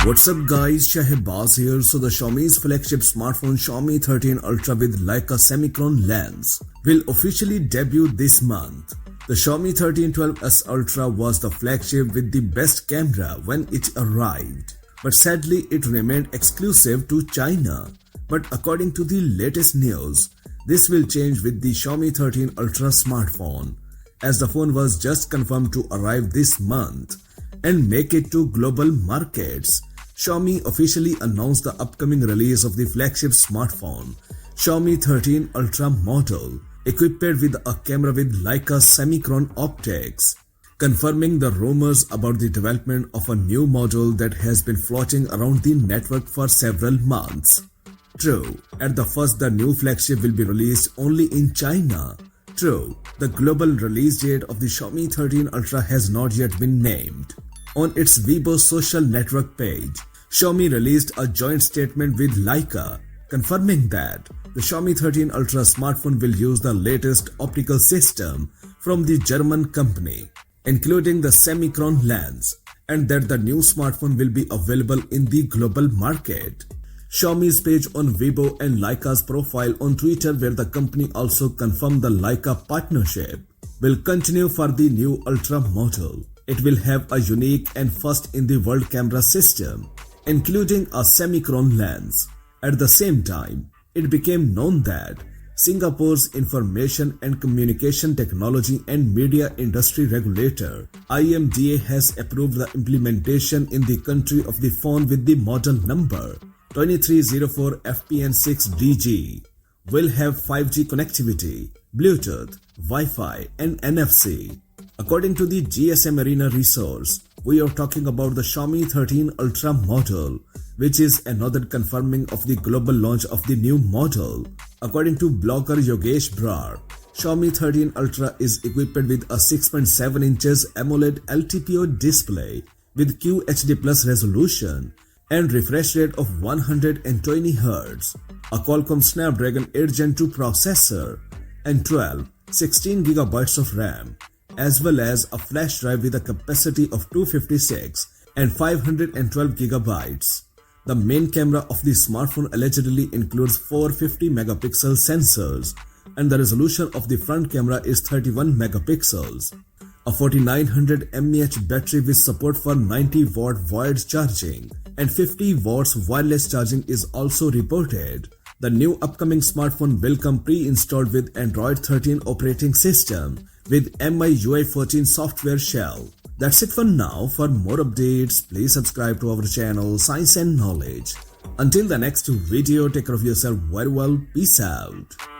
What's up guys, Shahbaz here. So the Xiaomi's flagship smartphone Xiaomi 13 Ultra with ЛIKE semi-chron lens will officially debut this month. The Xiaomi 1312s Ultra was the flagship with the best camera when it arrived, but sadly it remained exclusive to China. But according to the latest news, this will change with the Xiaomi 13 Ultra smartphone, as the phone was just confirmed to arrive this month and make it to global markets. Xiaomi officially announced the upcoming release of the flagship smartphone, Xiaomi 13 Ultra model, equipped with a camera with ЛIKE semi-chron optics, confirming the rumors about the development of a new model that has been floating around the network for several months. True, at the first the new flagship will be released only in China. True, the global release date of the Xiaomi 13 Ultra has not yet been named. On its Weibo social network page, Xiaomi released a joint statement with ЛIKE, confirming that the Xiaomi 13 Ultra smartphone will use the latest optical system from the German company, including the semi-chron lens, and that the new smartphone will be available in the global market. Xiaomi's page on Weibo and ЛIKE's profile on Twitter, where the company also confirmed the ЛIKE partnership will continue for the new Ultra model. It will have a unique and first-in-the-world camera system, including a semi-chron lens. At the same time, it became known that Singapore's Information and Communication Technology and Media Industry Regulator IMDA has approved the implementation in the country of the phone with the model number 2304 FPN6DG. Will have 5G connectivity, Bluetooth, Wi-Fi and NFC. According to the GSM Arena resource, we are talking about the Xiaomi 13 Ultra model, which is another confirming of the global launch of the new model. According to blogger Yogesh Brar, Xiaomi 13 Ultra is equipped with a 6.7 inches AMOLED LTPO display with QHD Plus resolution and refresh rate of 120 Hz, a Qualcomm Snapdragon 8 Gen 2 processor, and 16GB of RAM, as well as a flash drive with a capacity of 256 and 512GB. The main camera of the smartphone allegedly includes 450 megapixel sensors, and the resolution of the front camera is 31 megapixels. A 4900 mAh battery with support for 90 watt wired charging and 50 watts wireless charging is also reported. The new upcoming smartphone will come pre-installed with Android 13 operating system with MIUI 14 software shell. That's it for now. For more updates, please subscribe to our channel Science and Knowledge. Until the next video, take care of yourself very well. Peace out.